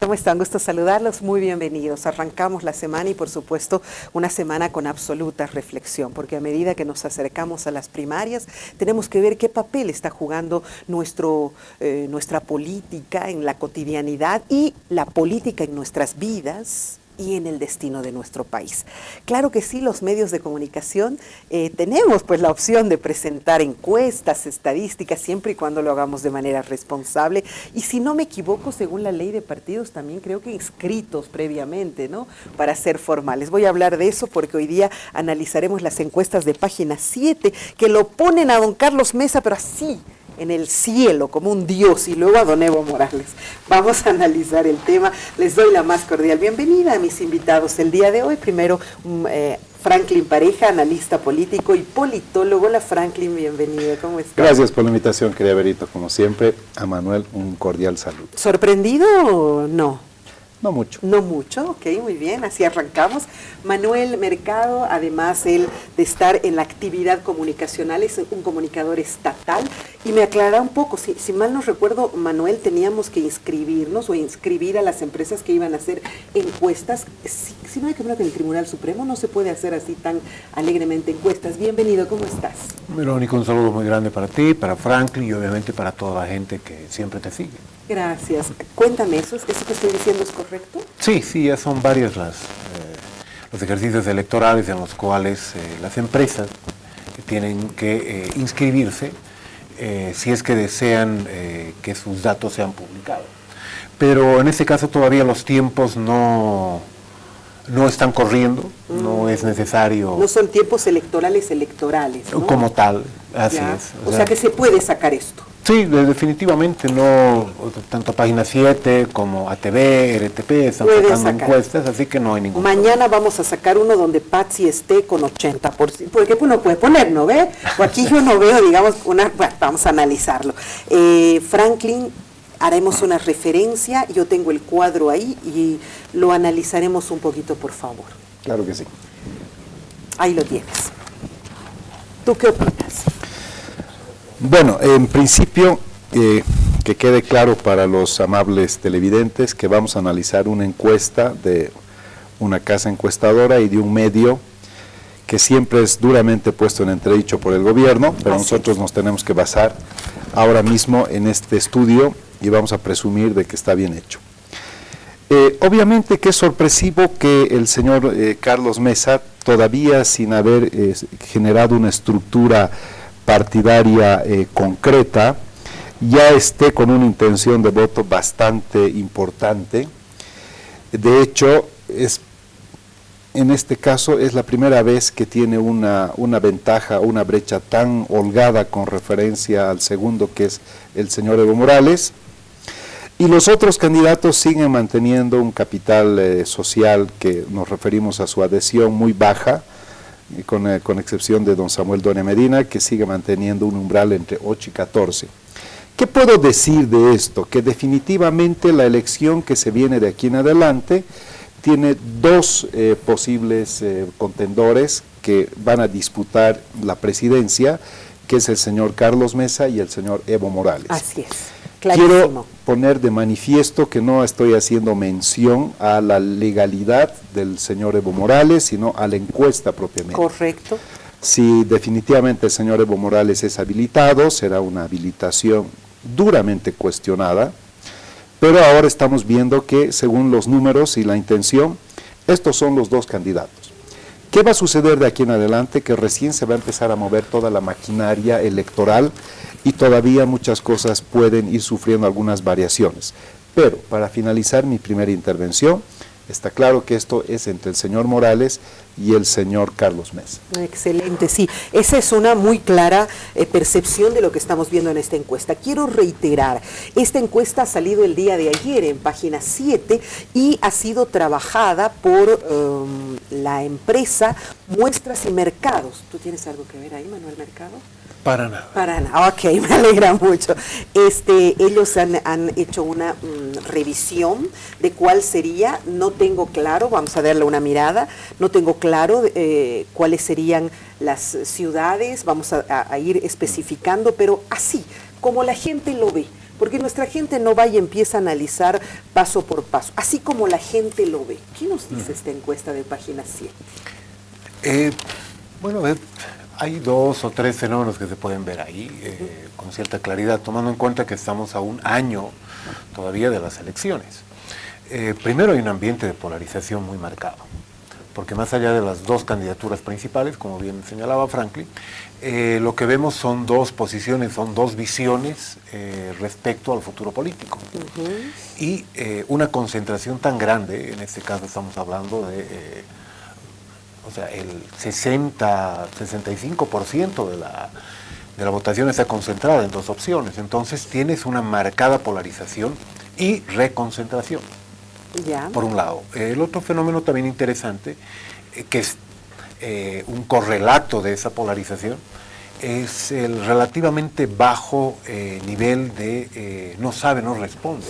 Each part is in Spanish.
¿Cómo están? Gusto saludarlos, muy bienvenidos. Arrancamos la semana y por supuesto una semana con absoluta reflexión, porque a medida que nos acercamos a las primarias tenemos que ver qué papel está jugando nuestra política en la cotidianidad y la política en nuestras vidas y en el destino de nuestro país. Claro que sí, los medios de comunicación tenemos pues la opción de presentar encuestas, estadísticas, siempre y cuando lo hagamos de manera responsable. Y si no me equivoco, según la ley de partidos, también creo que inscritos previamente, ¿no? Para ser formales. Voy a hablar de eso porque hoy día analizaremos las encuestas de Página 7, que lo ponen a don Carlos Mesa, pero así, en el cielo, como un dios, y luego a don Evo Morales. Vamos a analizar el tema. Les doy la más cordial bienvenida a mis invitados el día de hoy. Primero, Franklin Pareja, analista político y politólogo. Hola Franklin, bienvenido. ¿Cómo estás? Gracias por la invitación, querida Berito. Como siempre, a Manuel un cordial saludo. ¿Sorprendido o no? No mucho. No mucho, ok, muy bien, así arrancamos. Manuel Mercado, además él de estar en la actividad comunicacional, es un comunicador estatal, y me aclarará un poco, si mal no recuerdo, Manuel, teníamos que inscribirnos o inscribir a las empresas que iban a hacer encuestas. Si no hay que hablar del Tribunal Supremo, no se puede hacer así tan alegremente encuestas. Bienvenido, ¿cómo estás? Verónica, un saludo muy grande para ti, para Franklin y obviamente para toda la gente que siempre te sigue. Gracias. Cuéntame, ¿eso que estoy diciendo es correcto? Sí, ya son varios los ejercicios electorales en los cuales las empresas tienen que inscribirse si es que desean que sus datos sean publicados. Pero en este caso todavía los tiempos no están corriendo, no es necesario. No son tiempos electorales, ¿no? Como tal, así ya. es. O sea que se puede sacar esto. Sí, definitivamente no, tanto Página 7 como ATV, RTP están sacando encuestas, así que no hay ningún Mañana problema. vamos a sacar uno donde Patsy esté con 80%, porque uno puede poner, ¿no ve? O aquí yo no veo, digamos, bueno, vamos a analizarlo. Franklin, haremos una referencia, yo tengo el cuadro ahí y lo analizaremos un poquito, por favor. Claro que sí. Ahí lo tienes. ¿Tú qué opinas? Bueno, en principio, que quede claro para los amables televidentes que vamos a analizar una encuesta de una casa encuestadora y de un medio que siempre es duramente puesto en entredicho por el gobierno, pero nosotros nos tenemos que basar ahora mismo en este estudio y vamos a presumir de que está bien hecho. Obviamente que es sorpresivo que el señor Carlos Mesa, todavía sin haber generado una estructura partidaria concreta, ya esté con una intención de voto bastante importante. De hecho, en este caso es la primera vez que tiene una ventaja, una brecha tan holgada con referencia al segundo, que es el señor Evo Morales, y los otros candidatos siguen manteniendo un capital social que nos referimos a su adhesión muy baja, con excepción de don Samuel Doria Medina, que sigue manteniendo un umbral entre 8 y 14. ¿Qué puedo decir de esto? Que definitivamente la elección que se viene de aquí en adelante tiene dos posibles contendores que van a disputar la presidencia, que es el señor Carlos Mesa y el señor Evo Morales. Así es. Clarísimo. Quiero poner de manifiesto que no estoy haciendo mención a la legalidad del señor Evo Morales, sino a la encuesta propiamente. Correcto. Si definitivamente el señor Evo Morales es habilitado, será una habilitación duramente cuestionada, pero ahora estamos viendo que según los números y la intención, estos son los dos candidatos. ¿Qué va a suceder de aquí en adelante? Que recién se va a empezar a mover toda la maquinaria electoral y todavía muchas cosas pueden ir sufriendo algunas variaciones. Pero para finalizar mi primera intervención, está claro que esto es entre el señor Morales y el señor Carlos Mesa. Excelente, sí. Esa es una muy clara percepción de lo que estamos viendo en esta encuesta. Quiero reiterar, esta encuesta ha salido el día de ayer en Página 7 y ha sido trabajada por la empresa Muestras y Mercados. ¿Tú tienes algo que ver ahí, Manuel Mercado? Para nada. Para nada, ok, me alegra mucho. Ellos han hecho una revisión de cuál sería, no tengo claro, vamos a darle una mirada, no tengo claro cuáles serían las ciudades, vamos a ir especificando, pero así, como la gente lo ve, Porque nuestra gente no va y empieza a analizar paso por paso, así como la gente lo ve. ¿Qué nos dice esta encuesta de Página 7? Bueno, hay 2 o 3 fenómenos que se pueden ver ahí con cierta claridad, tomando en cuenta que estamos a un año todavía de las elecciones. Primero, hay un ambiente de polarización muy marcado, porque más allá de las 2 candidaturas principales, como bien señalaba Franklin, lo que vemos son 2 posiciones, son 2 visiones respecto al futuro político. Y una concentración tan grande, en este caso estamos hablando de, o sea, el 65% de la votación está concentrada en 2 opciones, entonces tienes una marcada polarización y reconcentración. Ya. Por un lado. El otro fenómeno también interesante, que es un correlato de esa polarización, es el relativamente bajo nivel de no sabe, no responde,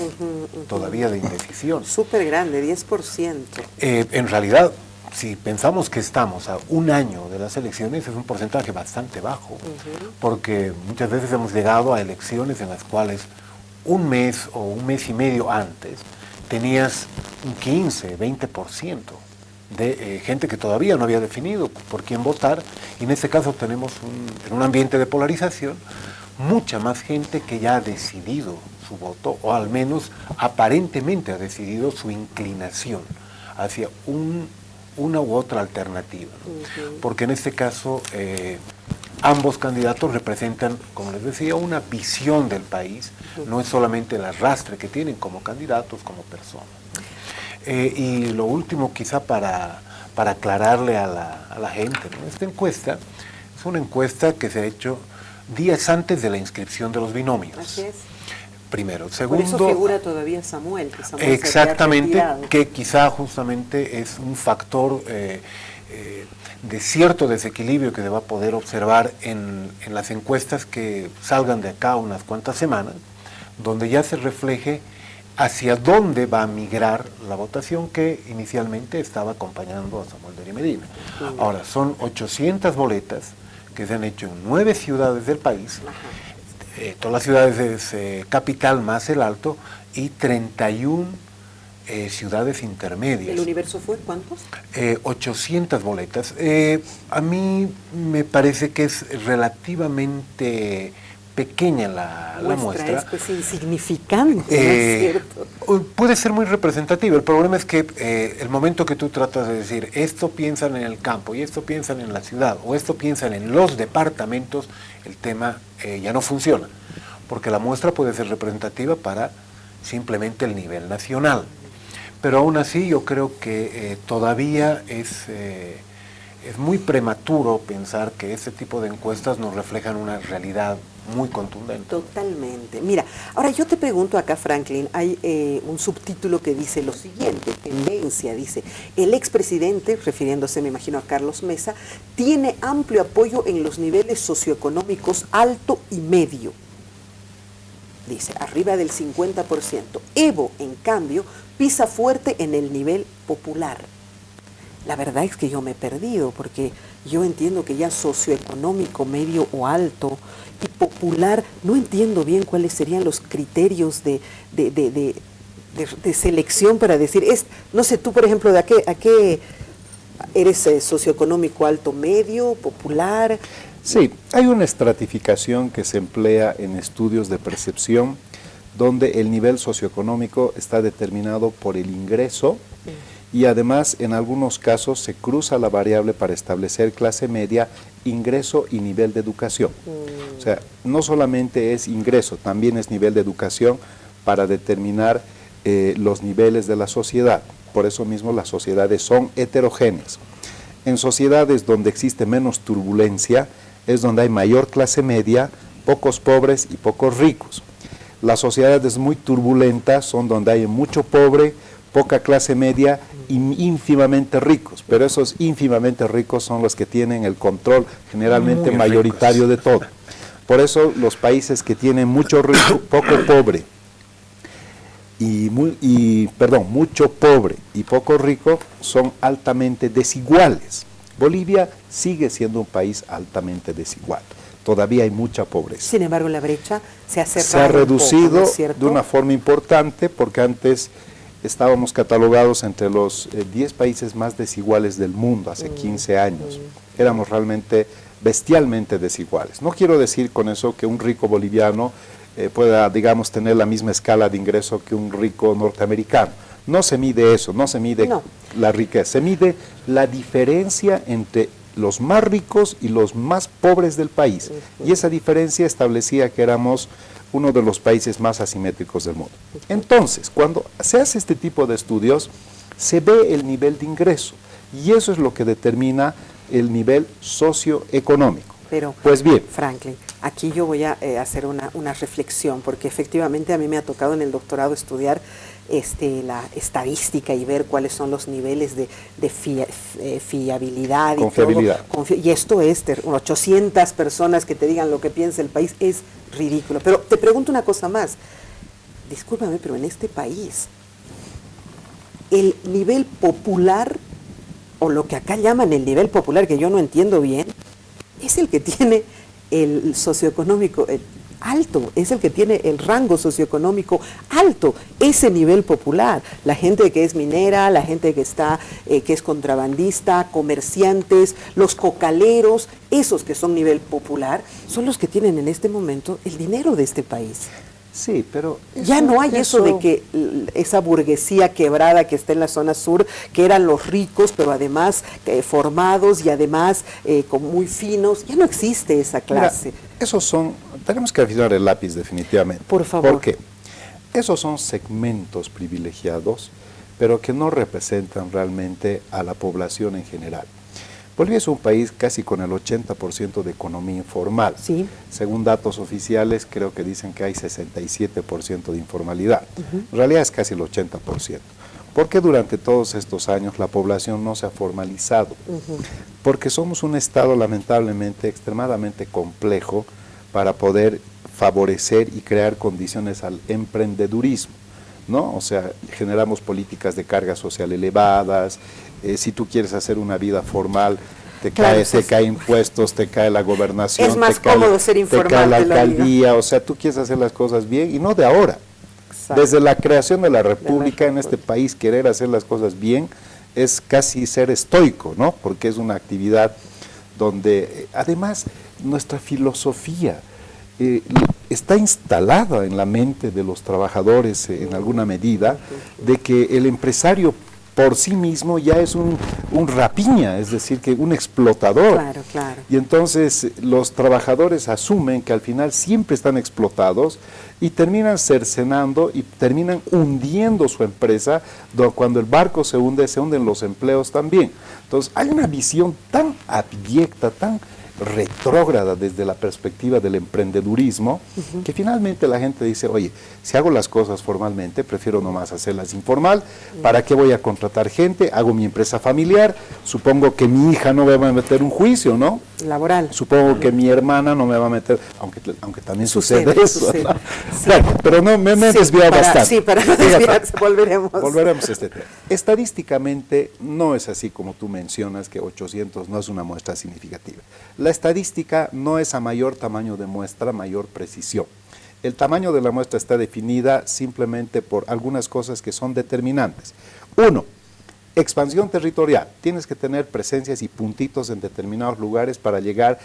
todavía de indecisión. Súper grande, 10%. En realidad, si pensamos que estamos a un año de las elecciones, es un porcentaje bastante bajo, porque muchas veces hemos llegado a elecciones en las cuales un mes o un mes y medio antes tenías un 15, 20% de gente que todavía no había definido por quién votar, y en este caso tenemos en un ambiente de polarización mucha más gente que ya ha decidido su voto, o al menos aparentemente ha decidido su inclinación hacia una u otra alternativa, ¿no? Porque en este caso ambos candidatos representan, como les decía, una visión del país, no es solamente el arrastre que tienen como candidatos, como personas. Y lo último, quizá para aclararle a la gente, ¿no? Esta encuesta es una encuesta que se ha hecho días antes de la inscripción de los binomios. Así es. Primero. Segundo, por eso figura todavía Samuel. Que Samuel exactamente, que quizá justamente es un factor de cierto desequilibrio que se va a poder observar en las encuestas que salgan de acá unas cuantas semanas, donde ya se refleje hacia dónde va a migrar la votación que inicialmente estaba acompañando a Samuel Doria Medina. Ahora, son 800 boletas que se han hecho en 9 ciudades del país, todas las ciudades de capital más el Alto, y 31 ciudades intermedias. ¿El universo fue cuántos? 800 boletas. A mí me parece que es relativamente pequeña la muestra. Es pues insignificante, ¿no es cierto? Puede ser muy representativa. El problema es que el momento que tú tratas de decir, esto piensan en el campo, y esto piensan en la ciudad, o esto piensan en los departamentos, el tema ya no funciona, porque la muestra puede ser representativa para simplemente el nivel nacional. Pero aún así yo creo que todavía es muy prematuro pensar que este tipo de encuestas nos reflejan una realidad muy contundente. Totalmente. Mira, ahora yo te pregunto acá, Franklin, hay un subtítulo que dice lo siguiente, tendencia, dice, el expresidente, refiriéndose me imagino a Carlos Mesa, tiene amplio apoyo en los niveles socioeconómicos alto y medio. Dice, arriba del 50%. Evo, en cambio, pisa fuerte en el nivel popular. La verdad es que yo me he perdido, porque yo entiendo que ya socioeconómico, medio o alto, y popular, no entiendo bien cuáles serían los criterios de selección para decir, no sé, tú por ejemplo, ¿a qué eres socioeconómico, alto, medio, popular? Sí, hay una estratificación que se emplea en estudios de percepción, donde el nivel socioeconómico está determinado por el ingreso, y además en algunos casos se cruza la variable para establecer clase media, ingreso y nivel de educación. O sea, no solamente es ingreso, también es nivel de educación para determinar los niveles de la sociedad. Por eso mismo las sociedades son heterogéneas. En sociedades donde existe menos turbulencia es donde hay mayor clase media, pocos pobres y pocos ricos. Las sociedades muy turbulentas son donde hay mucho pobre, poca clase media y ínfimamente ricos, pero esos ínfimamente ricos son los que tienen el control generalmente muy mayoritario ricos de todo. Por eso los países que tienen mucho rico, poco pobre, mucho pobre y poco rico son altamente desiguales. Bolivia sigue siendo un país altamente desigual. todavía hay mucha pobreza. Sin embargo, la brecha se ha cerrado. Se ha reducido un poco, ¿no es cierto? de una forma importante, porque antes estábamos catalogados entre los 10 países más desiguales del mundo hace 15 años. Éramos realmente bestialmente desiguales. No quiero decir con eso que un rico boliviano pueda, digamos, tener la misma escala de ingreso que un rico norteamericano. No se mide eso, no se mide la riqueza, se mide la diferencia entre los más ricos y los más pobres del país. Y esa diferencia establecía que éramos uno de los países más asimétricos del mundo. Entonces, cuando se hace este tipo de estudios, se ve el nivel de ingreso, y eso es lo que determina el nivel socioeconómico. Pero, pues bien, Franklin, aquí yo voy a hacer una reflexión, porque efectivamente a mí me ha tocado en el doctorado estudiar la estadística y ver cuáles son los niveles de fiabilidad. Confiabilidad. Y esto es, 800 personas que te digan lo que piensa el país, es ridículo. Pero te pregunto una cosa más, discúlpame, pero en este país, el nivel popular, o lo que acá llaman el nivel popular, que yo no entiendo bien, es el que tiene el socioeconómico alto, es el que tiene el rango socioeconómico alto, ese nivel popular. La gente que es minera, la gente que es contrabandista, comerciantes, los cocaleros, esos que son nivel popular, son los que tienen en este momento el dinero de este país. Sí, pero ya no hay eso de que esa burguesía quebrada que está en la zona sur, que eran los ricos, pero además formados y además muy finos. Ya no existe esa clase. Mira, tenemos que afinar el lápiz definitivamente. Por favor. Porque esos son segmentos privilegiados, pero que no representan realmente a la población en general. Bolivia es un país casi con el 80% de economía informal. Sí. Según datos oficiales, creo que dicen que hay 67% de informalidad. En realidad es casi el 80%. Porque durante todos estos años la población no se ha formalizado. Porque somos un Estado lamentablemente extremadamente complejo para poder favorecer y crear condiciones al emprendedurismo, ¿no? O sea, generamos políticas de carga social elevadas. Si tú quieres hacer una vida formal, te cae impuestos, te cae la gobernación, es más cómodo ser informal, te cae la alcaldía, o sea, tú quieres hacer las cosas bien y no de ahora. Exacto. Desde la creación de la República en este país, querer hacer las cosas bien es casi ser estoico, ¿no? Porque es una actividad donde, además, nuestra filosofía está instalada en la mente de los trabajadores en alguna medida, de que el empresario por sí mismo ya es un rapiña, es decir, que un explotador. Claro, claro. Y entonces los trabajadores asumen que al final siempre están explotados y terminan cercenando y terminan hundiendo su empresa. Cuando el barco se hunden los empleos también. Entonces hay una visión tan abyecta, tan retrógrada desde la perspectiva del emprendedurismo, que finalmente la gente dice, oye, si hago las cosas formalmente, prefiero nomás hacerlas informal. ¿Para qué voy a contratar gente? Hago mi empresa familiar, supongo que mi hija no me va a meter un juicio, ¿no? Laboral. Supongo que mi hermana no me va a meter, aunque también sucede eso, sucede. ¿no? Sí. Claro, pero no me he desviado bastante. Sí, para no desviarse, volveremos a este tema. Estadísticamente no es así como tú mencionas, que 800 no es una muestra significativa. La estadística no es a mayor tamaño de muestra, mayor precisión. El tamaño de la muestra está definida simplemente por algunas cosas que son determinantes. Uno, expansión territorial. Tienes que tener presencias y puntitos en determinados lugares para llegar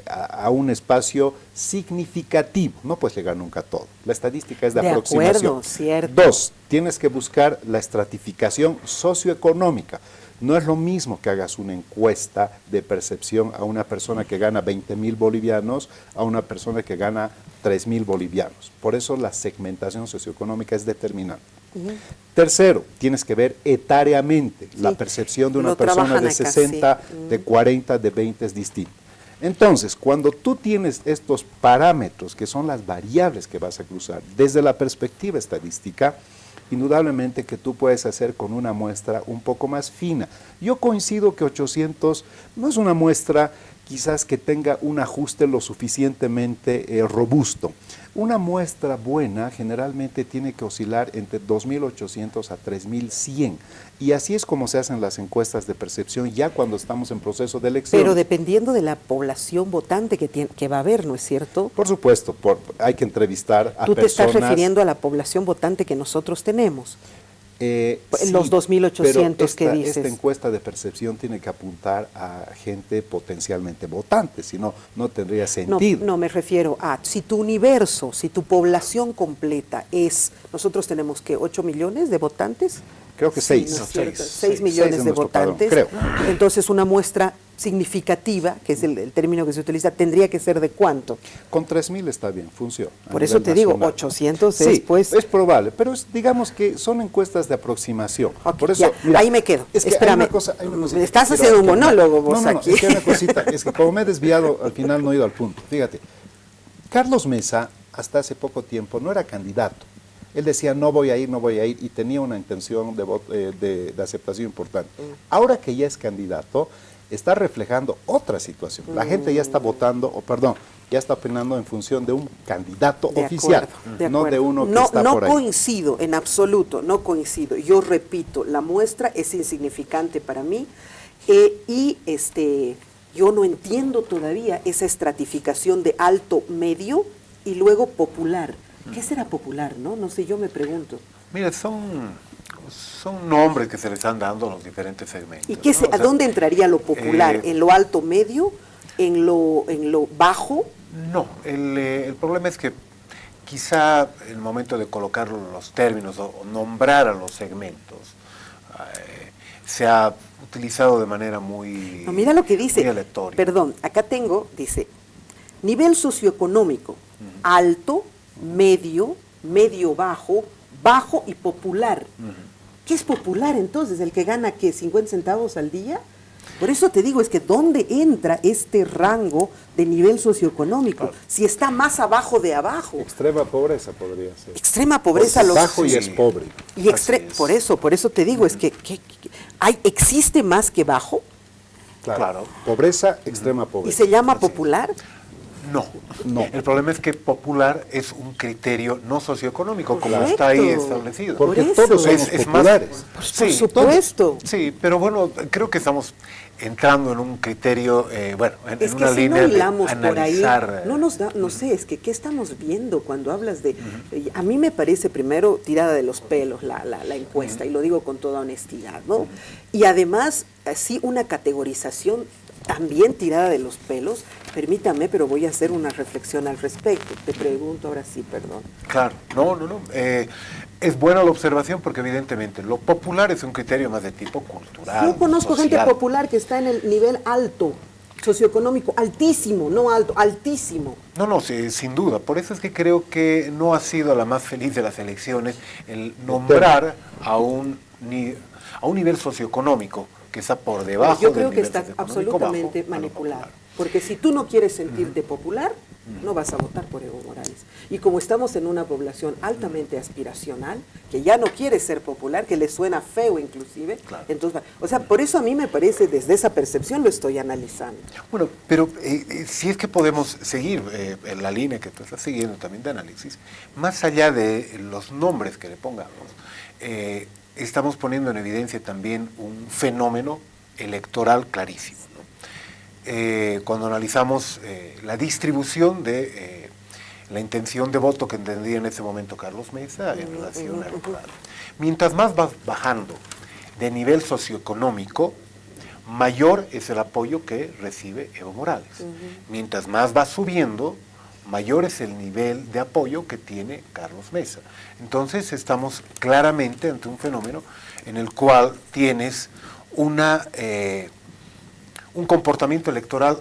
a un espacio significativo. No puedes llegar nunca a todo. La estadística es de aproximación. Acuerdo, cierto. Dos, tienes que buscar la estratificación socioeconómica. No es lo mismo que hagas una encuesta de percepción a una persona que gana 20.000 bolivianos a una persona que gana 3.000 bolivianos. Por eso la segmentación socioeconómica es determinante. Tercero, tienes que ver etariamente. La percepción de una persona de 60, de 40, de 20 es distinta. Entonces, cuando tú tienes estos parámetros, que son las variables que vas a cruzar, desde la perspectiva estadística, indudablemente que tú puedes hacer con una muestra un poco más fina. Yo coincido que 800 no es una muestra quizás que tenga un ajuste lo suficientemente robusto. Una muestra buena generalmente tiene que oscilar entre 2.800 a 3.100 y así es como se hacen las encuestas de percepción ya cuando estamos en proceso de elección. Pero dependiendo de la población votante que va a haber, ¿no es cierto? Por supuesto, hay que entrevistar a personas. Tú te estás refiriendo a la población votante que nosotros tenemos. Sí, los 2.800 que dices. Esta encuesta de percepción tiene que apuntar a gente potencialmente votante, si no, no tendría sentido. No, me refiero a, si tu universo, si tu población completa es, nosotros tenemos que 8 millones de votantes. Creo que 6. ¿No es cierto? 6 millones de votantes. Creo. Entonces una muestra significativa, que es el término que se utiliza, tendría que ser ¿de cuánto? Con 3.000 está bien, funciona. Por eso te digo, 800 sí, es pues... es probable, pero digamos que son encuestas de aproximación. Okay, por eso, ya, mira, me quedo. Es que Espérame, me estás haciendo un monólogo vos aquí. Es que hay una cosita, es que como me he desviado, al final no he ido al punto. Fíjate, Carlos Mesa, hasta hace poco tiempo, no era candidato. Él decía, no voy a ir, y tenía una intención de aceptación importante. Ahora que ya es candidato, está reflejando otra situación. La gente ya está votando, ya está opinando en función de un candidato oficial, no de uno que está por ahí. No coincido, en absoluto, no coincido. Yo repito, la muestra es insignificante para mí yo no entiendo todavía esa estratificación de alto, medio y luego popular. ¿Qué será popular, no? No sé, yo me pregunto. Mira, son nombres que se les están dando a los diferentes segmentos. ¿Y ¿a dónde entraría lo popular? ¿En lo alto medio? ¿En lo bajo? No, el problema es que quizá en el momento de colocar los términos o nombrar a los segmentos se ha utilizado de manera muy... No, mira lo que dice. Muy aleatoria. Perdón, acá dice, nivel socioeconómico, alto, medio, medio bajo, bajo y popular. ¿Qué es popular entonces? ¿El que gana qué? ¿50 centavos al día? Por eso te digo, es que ¿dónde entra este rango de nivel socioeconómico? Claro. Si está más abajo de abajo. Extrema pobreza podría ser. Extrema pobreza. Bajo y es pobre. Y por eso te digo, es que ¿existe más que bajo? Claro. Pobreza, extrema pobreza. ¿Y se llama popular? No. El problema es que popular es un criterio no socioeconómico, como Correcto. está ahí establecido. Porque todos somos populares. Por supuesto. Sí, pero bueno, creo que estamos entrando en un criterio, en una si línea no hilamos de analizar. Por ahí, no nos da, no sé, es que ¿qué estamos viendo cuando hablas de? A mí me parece primero tirada de los pelos la encuesta, y lo digo con toda honestidad, ¿no? Y además, así una categorización también tirada de los pelos. Permítame, pero voy a hacer una reflexión al respecto. Te pregunto ahora sí, perdón. Claro, no. Es buena la observación porque evidentemente lo popular es un criterio más de tipo cultural. Yo conozco social. gente popular que está en el nivel alto, socioeconómico, altísimo, no alto, altísimo. No, sí, sin duda. Por eso es que creo que no ha sido la más feliz de las elecciones el nombrar a un nivel socioeconómico que está por debajo. Yo creo que está absolutamente manipulado. Porque si tú no quieres sentirte popular, no vas a votar por Evo Morales. Y como estamos en una población altamente aspiracional, que ya no quiere ser popular, que le suena feo inclusive, claro. Entonces, por eso a mí me parece, desde esa percepción lo estoy analizando. Bueno, pero si es que podemos seguir en la línea que tú estás siguiendo también de análisis, más allá de los nombres que le pongamos, estamos poniendo en evidencia también un fenómeno electoral clarísimo. Cuando analizamos la distribución de la intención de voto que entendía en ese momento Carlos Mesa en relación a Evo Morales. Mientras más vas bajando de nivel socioeconómico, mayor es el apoyo que recibe Evo Morales. Mientras más vas subiendo, mayor es el nivel de apoyo que tiene Carlos Mesa. Entonces estamos claramente ante un fenómeno en el cual tienes un comportamiento electoral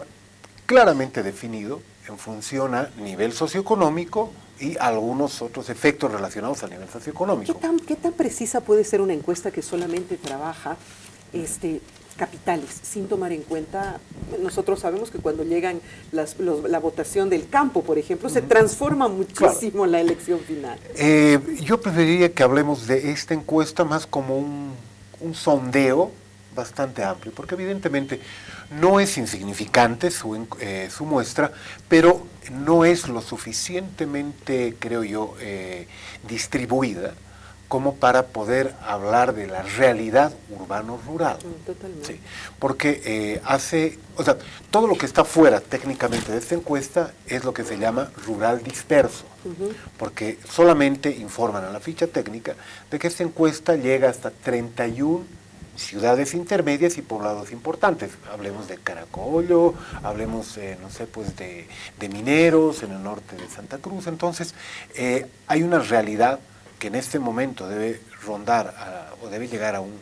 claramente definido en función a nivel socioeconómico y algunos otros efectos relacionados al nivel socioeconómico. ¿Qué tan precisa puede ser una encuesta que solamente trabaja capitales, sin tomar en cuenta? Nosotros sabemos que cuando llegan la votación del campo, por ejemplo, se transforma muchísimo la elección final. Yo preferiría que hablemos de esta encuesta más como un sondeo bastante amplio, porque evidentemente no es insignificante su muestra, pero no es lo suficientemente, creo yo, distribuida como para poder hablar de la realidad urbano-rural. Totalmente. Sí, porque todo lo que está fuera técnicamente de esta encuesta es lo que se llama rural disperso, porque solamente informan a la ficha técnica de que esta encuesta llega hasta 31 ciudades intermedias y poblados importantes. Hablemos de Caracollo, hablemos, no sé, pues de Mineros, en el norte de Santa Cruz. Entonces, hay una realidad que en este momento debe rondar o debe llegar a un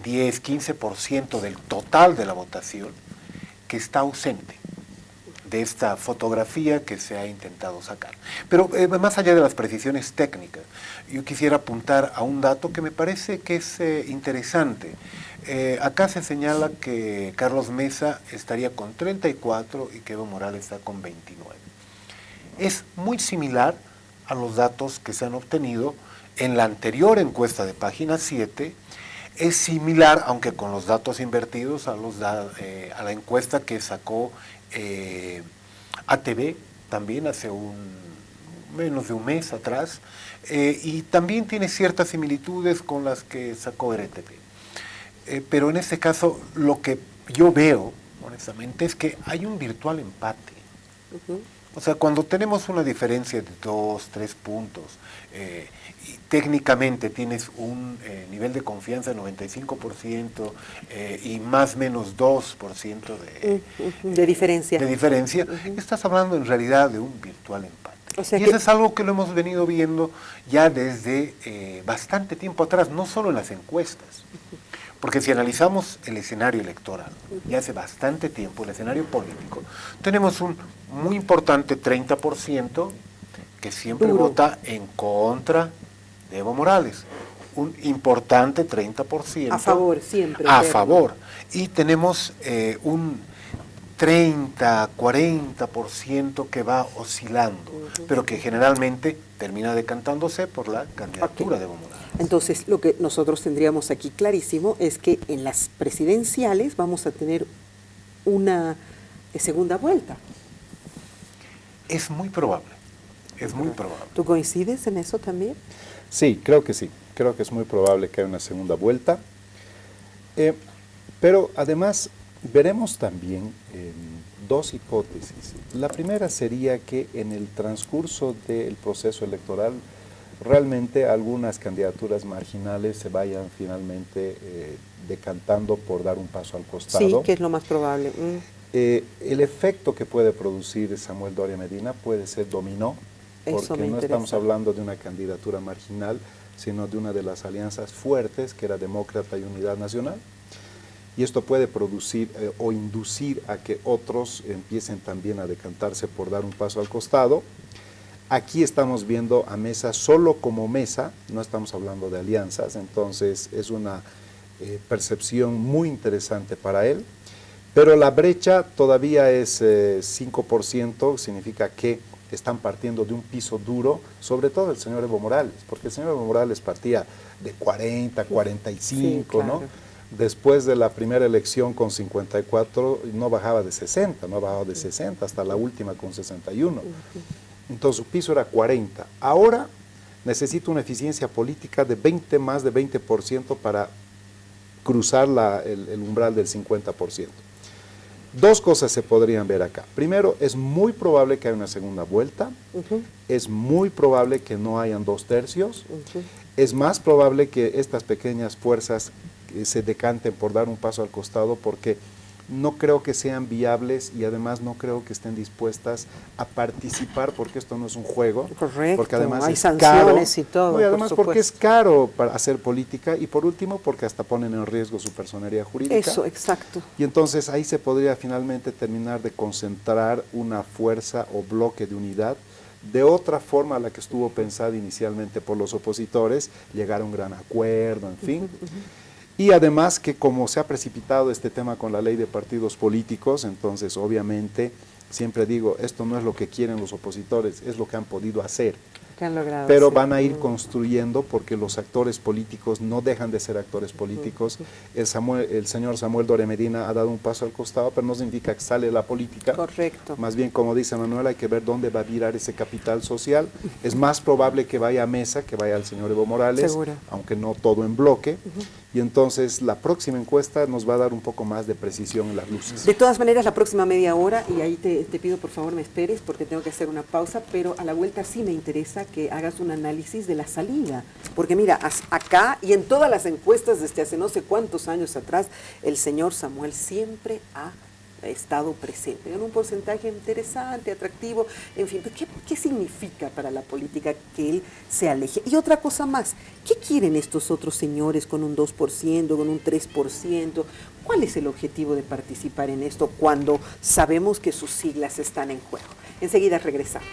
10-15% del total de la votación, que está ausente de esta fotografía que se ha intentado sacar. Pero más allá de las precisiones técnicas, yo quisiera apuntar a un dato que me parece que es interesante. Acá se señala que Carlos Mesa estaría con 34 y que Evo Morales está con 29. Es muy similar a los datos que se han obtenido en la anterior encuesta de página 7, es similar, aunque con los datos invertidos, a la encuesta que sacó ATV también hace menos de un mes atrás, y también tiene ciertas similitudes con las que sacó RTP. Pero en este caso, lo que yo veo, honestamente, es que hay un virtual empate. O sea, cuando tenemos una diferencia de 2, 3 puntos, y técnicamente tienes un nivel de confianza de 95% y más o menos 2% de diferencia. Estás hablando en realidad de un virtual empate. O sea y eso es algo que lo hemos venido viendo ya desde bastante tiempo atrás, no solo en las encuestas. Porque si analizamos el escenario electoral, ya hace bastante tiempo, el escenario político, tenemos un muy importante 30% que siempre vota en contra de Evo Morales. Un importante 30%. A favor, siempre. A favor. Y tenemos un 30-40% que va oscilando, pero que generalmente termina decantándose por la candidatura de Evo Morales. Entonces, lo que nosotros tendríamos aquí clarísimo es que en las presidenciales vamos a tener una segunda vuelta. Es muy probable, es muy probable. ¿Tú coincides en eso también? Sí, creo que sí. Creo que es muy probable que haya una segunda vuelta. Pero además veremos también dos hipótesis. La primera sería que en el transcurso del proceso electoral realmente algunas candidaturas marginales se vayan finalmente decantando por dar un paso al costado. Sí, que es lo más probable. El efecto que puede producir Samuel Doria Medina puede ser dominó, porque no estamos hablando de una candidatura marginal, sino de una de las alianzas fuertes, que era Demócrata y Unidad Nacional. Y esto puede producir o inducir a que otros empiecen también a decantarse por dar un paso al costado. Aquí estamos viendo a Mesa solo como Mesa, no estamos hablando de alianzas, entonces es una percepción muy interesante para él. Pero la brecha todavía es 5%, significa que están partiendo de un piso duro, sobre todo el señor Evo Morales, porque el señor Evo Morales partía de 40, 45, sí, claro, ¿no? Después de la primera elección con 54, no bajaba de 60, no bajaba de 60, hasta la última con 61. Entonces su piso era 40. Ahora necesita una eficiencia política de más de 20% para cruzar el umbral del 50%. Dos cosas se podrían ver acá. Primero, es muy probable que haya una segunda vuelta, es muy probable que no hayan 2/3, es más probable que estas pequeñas fuerzas se decanten por dar un paso al costado, porque no creo que sean viables y además no creo que estén dispuestas a participar, porque esto no es un juego. Correcto, porque además hay es sanciones caro, y todo. no, y además porque es caro para hacer política, y por último porque hasta ponen en riesgo su personería jurídica. Eso, exacto. Y entonces ahí se podría finalmente terminar de concentrar una fuerza o bloque de unidad de otra forma a la que estuvo pensada inicialmente por los opositores, llegar a un gran acuerdo, en fin. Y además que como se ha precipitado este tema con la ley de partidos políticos, entonces obviamente, siempre digo, esto no es lo que quieren los opositores, es lo que han podido hacer. Que han logrado, pero sí. van a ir construyendo porque los actores políticos no dejan de ser actores políticos. El señor Samuel Doria Medina ha dado un paso al costado, pero no significa que sale la política. Correcto. Más bien, como dice Manuel, hay que ver dónde va a virar ese capital social. Es más probable que vaya a Mesa, que vaya al señor Evo Morales, Seguro. aunque no todo en bloque. Y entonces la próxima encuesta nos va a dar un poco más de precisión en las luces. De todas maneras, la próxima media hora, y ahí te pido por favor me esperes porque tengo que hacer una pausa, pero a la vuelta sí me interesa que hagas un análisis de la salida. Porque mira, acá y en todas las encuestas desde hace no sé cuántos años atrás, el señor Samuel siempre ha estado presente en un porcentaje interesante, atractivo, en fin. ¿Qué significa para la política que él se aleje? Y otra cosa más, ¿qué quieren estos otros señores con un 2%, con un 3%? ¿Cuál es el objetivo de participar en esto cuando sabemos que sus siglas están en juego? Enseguida regresamos.